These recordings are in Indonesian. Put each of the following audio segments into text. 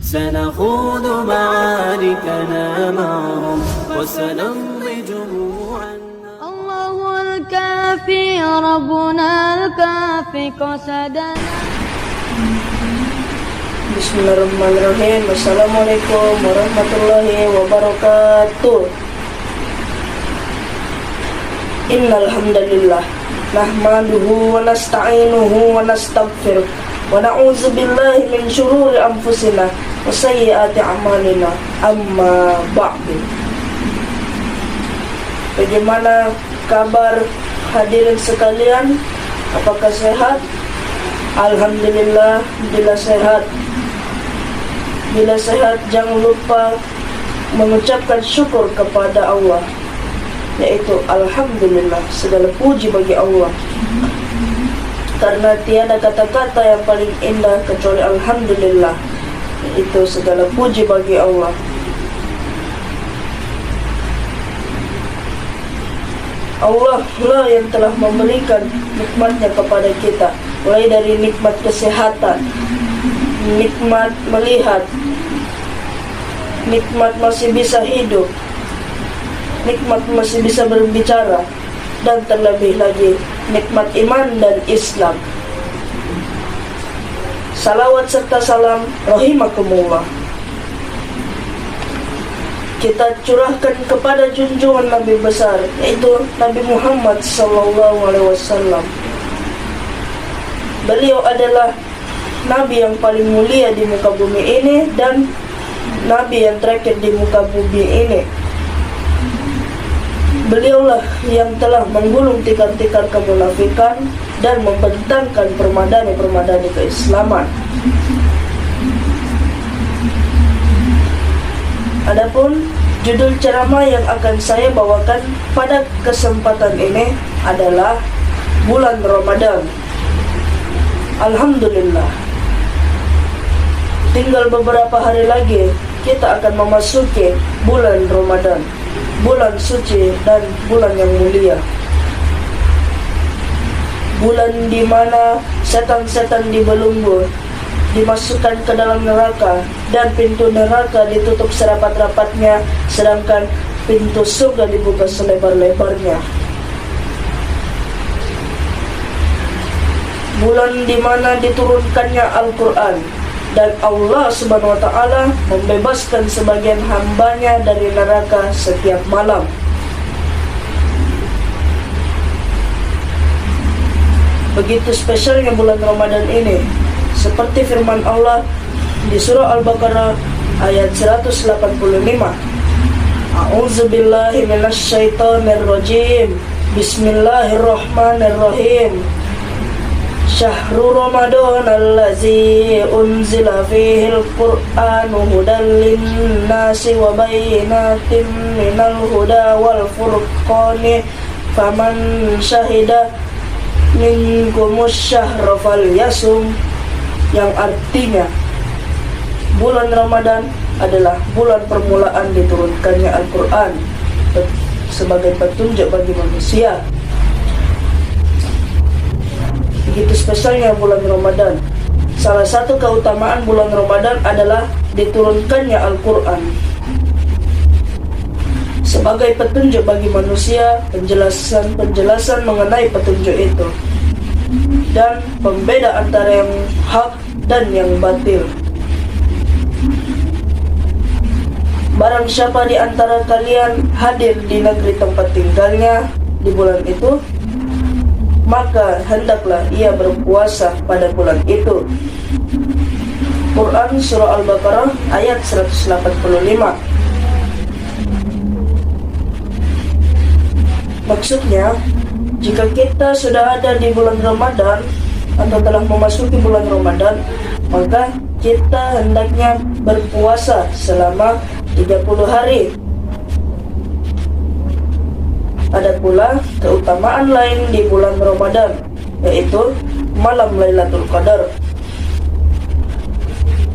سنخوض معاركنا معهم وسنمضي جموعا. الله الكافي ربنا الكافي قصدنا. Bismillahirrahmanirrahim. Assalamualaikum warahmatullahi wabarakatuh. Innal hamdalillah nahmaduhu wa nasta'inuhu wa nastaghfiruh wa na'udzu billahi min shururi anfusina wa sayyiati a'malina. Amma ba'du. Bagaimana kabar hadirin sekalian? Apakah sehat? Alhamdulillah, bila sehat. Bila sehat, jangan lupa mengucapkan syukur kepada Allah, yaitu Alhamdulillah, segala puji bagi Allah. Karena tiada kata-kata yang paling indah kecuali Alhamdulillah, yaitu segala puji bagi Allah. Allah lah yang telah memberikan nikmatnya kepada kita, mulai dari nikmat kesehatan, nikmat melihat, nikmat masih bisa hidup, nikmat masih bisa berbicara, dan terlebih lagi nikmat iman dan Islam. Salawat serta salam rahimakumullah kita curahkan kepada junjungan Nabi besar, yaitu Nabi Muhammad SAW. Beliau adalah Nabi yang paling mulia di muka bumi ini dan Nabi yang terakhir di muka bumi ini. Beliaulah yang telah menggulung tikar-tikar kemunafikan dan membentangkan permadani-permadani keislaman. Adapun judul ceramah yang akan saya bawakan pada kesempatan ini adalah bulan Ramadan. Alhamdulillah, tinggal beberapa hari lagi kita akan memasuki bulan Ramadan, bulan suci dan bulan yang mulia. Bulan di mana setan-setan dibelenggu, dimasukkan ke dalam neraka, dan pintu neraka ditutup serapat-rapatnya, sedangkan pintu surga dibuka selebar-lebarnya. Bulan di mana diturunkannya Al-Quran, dan Allah Subhanahu wa Ta'ala membebaskan sebagian hambanya dari neraka setiap malam. Begitu spesialnya bulan Ramadan ini, seperti firman Allah di surah Al-Baqarah ayat 185. A'udzubillahi minasyaitonirrajim. Bismillahirrahmanirrahim. Syahrul Ramadan allazi unzila fihil Qur'anu hudan linnasi wa bayyinatin minal huda wal furqani faman syahida minkumus syahra falyasum, yang artinya bulan Ramadan adalah bulan permulaan diturunkannya Al-Quran sebagai petunjuk bagi manusia. Begitu spesialnya bulan Ramadan. Salah satu keutamaan bulan Ramadan adalah diturunkannya Al-Quran sebagai petunjuk bagi manusia, penjelasan mengenai petunjuk itu, dan pembeda antara yang hak dan yang batil. Barang siapa di antara kalian hadir di negeri tempat tinggalnya di bulan itu, maka hendaklah ia berpuasa pada bulan itu. Quran Surah Al-Baqarah ayat 185. Maksudnya, jika kita sudah ada di bulan Ramadan atau telah memasuki bulan Ramadan, maka kita hendaknya berpuasa selama 30 hari. Ada pula keutamaan lain di bulan Ramadan, yaitu malam Lailatul Qadar.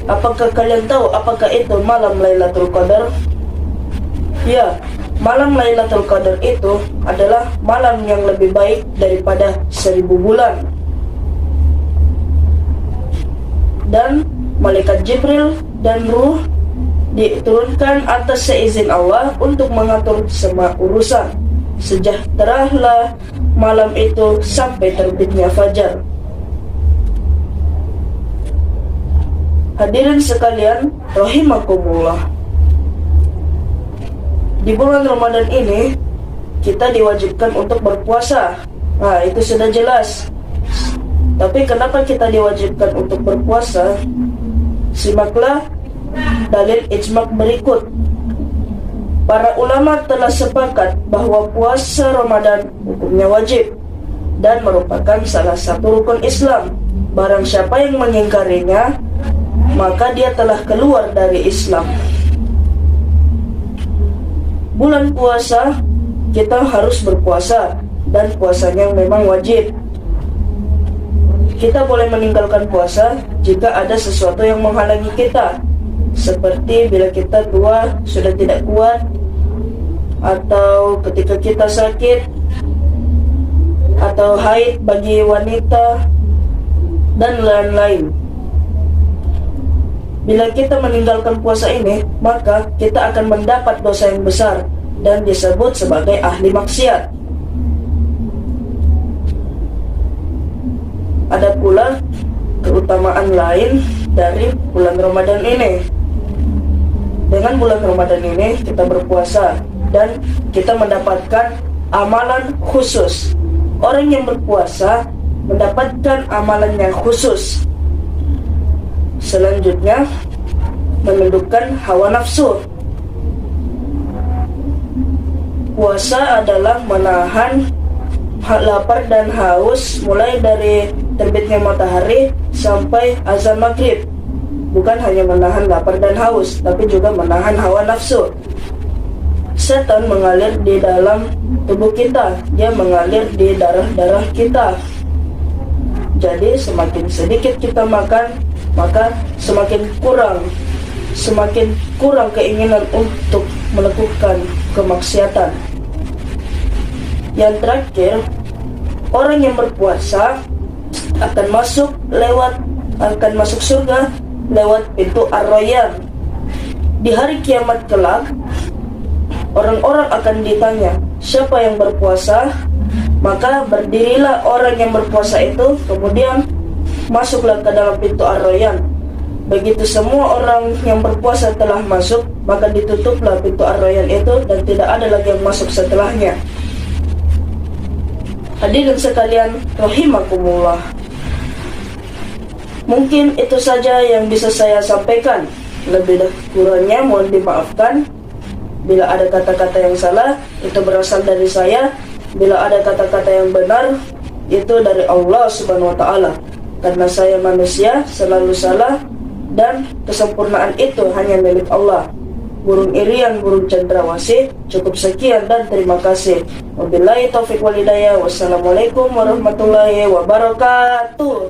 Apakah kalian tahu apakah itu malam Lailatul Qadar? Ya, malam Lailatul Qadar itu adalah malam yang lebih baik daripada 1000 bulan. Dan Malaikat Jibril dan ruh diturunkan atas seizin Allah untuk mengatur semua urusan. Sejahteralah malam itu sampai terbitnya fajar. Hadirin sekalian, rahimakumullah. Di bulan Ramadan ini kita diwajibkan untuk berpuasa. Nah, itu sudah jelas. Tapi kenapa kita diwajibkan untuk berpuasa? Simaklah dalil ijma' berikut. Para ulama telah sepakat bahwa puasa Ramadan hukumnya wajib dan merupakan salah satu rukun Islam. Barang siapa yang mengingkarinya, maka dia telah keluar dari Islam. Bulan puasa, kita harus berpuasa, dan puasanya memang wajib. Kita boleh meninggalkan puasa jika ada sesuatu yang menghalangi kita, seperti bila kita tua, sudah tidak kuat, atau ketika kita sakit, atau haid bagi wanita, dan lain-lain. Bila kita meninggalkan puasa ini, maka kita akan mendapat dosa yang besar dan disebut sebagai ahli maksiat. Ada pula keutamaan lain dari bulan Ramadan ini. Dengan bulan Ramadan ini kita berpuasa dan kita mendapatkan amalan khusus. Orang yang berpuasa mendapatkan amalan yang khusus. Selanjutnya, menundukkan hawa nafsu. Puasa adalah menahan lapar dan haus mulai dari terbitnya matahari sampai azan maghrib. Bukan hanya menahan lapar dan haus, tapi juga menahan hawa nafsu. Setan mengalir di dalam tubuh kita, dia mengalir di darah-darah kita. Jadi semakin sedikit kita makan, maka semakin kurang keinginan untuk melakukan kemaksiatan. Yang terakhir, orang yang berpuasa akan masuk surga lewat pintu Ar-Rayyan. Di hari kiamat kelak, orang-orang akan ditanya, siapa yang berpuasa? Maka berdirilah orang yang berpuasa itu, kemudian masuklah ke dalam pintu Ar-Rayyan. Begitu semua orang yang berpuasa telah masuk, maka ditutuplah pintu Ar-Rayyan itu dan tidak ada lagi yang masuk setelahnya. Hadirin sekalian, rahimakumullah. Mungkin itu saja yang bisa saya sampaikan. Lebih kurangnya mohon dimaafkan. Bila ada kata-kata yang salah, itu berasal dari saya. Bila ada kata-kata yang benar, itu dari Allah Subhanahu wa Ta'ala. Karena saya manusia, selalu salah, dan kesempurnaan itu hanya milik Allah. Burung irian, burung cendrawasih. Cukup sekian dan terima kasih. Wabillahi taufiq wal hidayah. Wassalamualaikum warahmatullahi wabarakatuh.